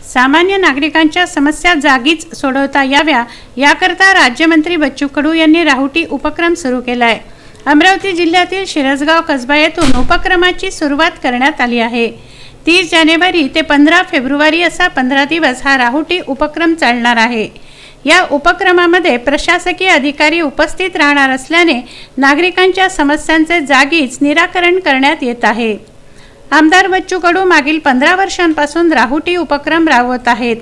सामान्य नागरिकांच्या समस्या जागीच सोडवता याव्या याकरता राज्यमंत्री बच्चू कडू यांनी राहुटी उपक्रम सुरू केला आहे। अमरावती जिल्ह्यातील शिरसगाव कसबा येथून उपक्रमाची सुरुवात करण्यात आली आहे। 30 जानेवारी ते 15 फेब्रुवारी असा 15 दिवस हा राहुटी उपक्रम चालणार आहे। या उपक्रमामध्ये प्रशासकीय अधिकारी उपस्थित राहणार असल्याने नागरिकांच्या समस्यांचे जागीच निराकरण करण्यात येत आहे। आमदार बच्चू कडू मागील 15 वर्षांपासून राहुटी उपक्रम राबवत आहेत।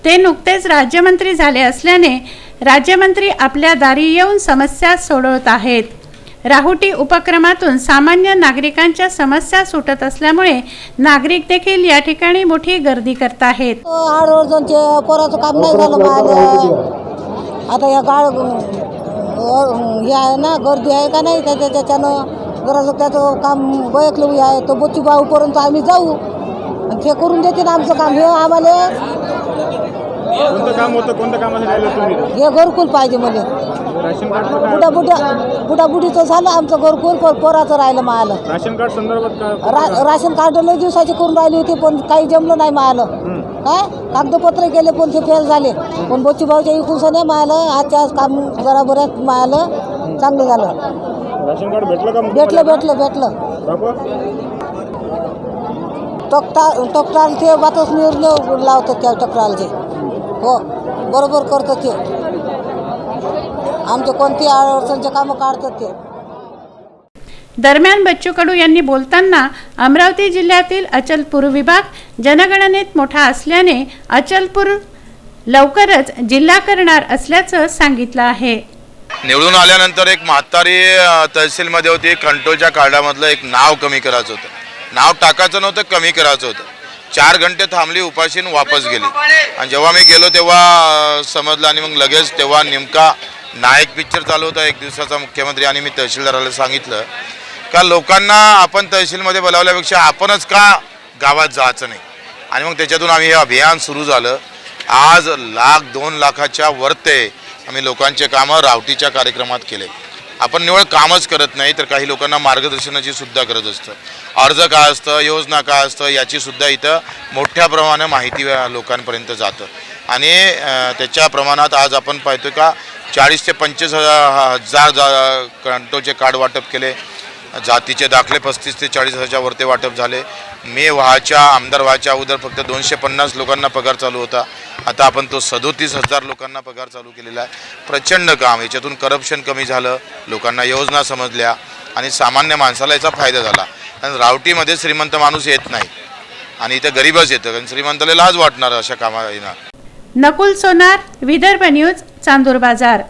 ते नुकतेच राज्यमंत्री झाले असल्याने राज्यमंत्री आपल्या दारी येऊन समस्या सोडवत आहेत। राहुटी उपक्रमातून सामान्य नागरिकांच्या समस्या सुटत असल्यामुळे नागरिक देखील या ठिकाणी मोठी गर्दी करत आहेत। पोराचं काम नाही झालं माझं, आता या हे आहे ना, गर्दी आहे का नाही त्याच्यानं जरासं त्याचं काम बयकलं आहे। तो बच्चू भाऊपर्यंत आम्ही जाऊ आणि ते करून देते ना आमचं काम। हे आम्हाला कोणतं काम होतं, कोणतं कामाला राहिलं तुम्ही? हे घरकुल पाहिजे मला। राशन कार्ड बुडाबुडीचं झालं आमचं घरकुल, पोराचं राहिलं मला। राशन कार्ड संदर्भात राशन कार्ड लय दिवसाची करून राहिली होती पण काही जमलं नाही मला। काय कागदपत्र गेले पण ते फेल झाले, पण बच्चू भाऊच्या इकडून मला आजच्या आज काम जरा बऱ्याच मला चांगलं झालं। राशन कार्ड भेटलं का? भेटलं टकटाल ते बातच निर्णय लावतात त्या टकटालचे। हो बरोबर करतात ते, आमचे कोणती अडचणचे कामं काढतात ते। दरम्यान बच्चू कडू यांनी बोलताना अमरावती जिल्ह्यातील अचलपूर विभाग जनगणनेत मोठा असल्याने अचलपूर लवकरच जिल्हा करणार असल्याचं सांगितलं आहे। निवडून आल्यानंतर एक म्हातारी तहसीलमध्ये होती, कंट्रोलच्या कार्डामधलं एक नाव कमी करायचं होतं, नाव टाकायचं नव्हतं, कमी करायचं होतं। 4 घंटे थांबली, उपाशीन वापस गेली। आणि जेव्हा मी गेलो तेव्हा समजलं आणि मग लगेच तेव्हा नेमका नायक पिक्चर चालू होता 1 दिवसाचा मुख्यमंत्री, आणि मी तहसीलदाराला सांगितलं का लोकांना आपण तहसीलमध्ये बोलावल्यापेक्षा आपणच का गावात जायचं नाही। आणि मग त्याच्यातून आम्ही हे अभियान सुरू झालं। आज 1,00,000-2 लाखाच्या वरते आम्ही लोकांचे कामं रावटीच्या कार्यक्रमात केले। आपण निवळ कामच करत नाही तर काही लोकांना मार्गदर्शनाची सुद्धा गरज असतं। अर्ज काय असतं, योजना काय असतं याची सुद्धा इथं मोठ्या प्रमाणात माहिती लोकांपर्यंत जातं। आणि त्याच्या प्रमाणात आज आपण पाहतो का 40 ते 25 हजार कंट्रोलचे कार्ड वाटप केले, जातीचे दाखले 35 ते 40 हजारच्या वरते वाटप झाले। मी आमदार व्हायच्या अगोदर फक्त 250 लोकांना पगार चालू होता, आता आपण तो 37,000 लोकांना पगार चालू केलेला आहे। प्रचंड काम, याच्यातून करप्शन कमी झालं, लोकांना योजना समजल्या आणि सामान्य माणसाला याचा फायदा झाला। आणि रावटीमध्ये श्रीमंत माणूस येत नाही आणि इथं गरीबच येतं, कारण श्रीमंताला लाज वाटणार अशा कामाला। नकुल सोनार, विदर्भ न्यूज, चांदूर बाजार।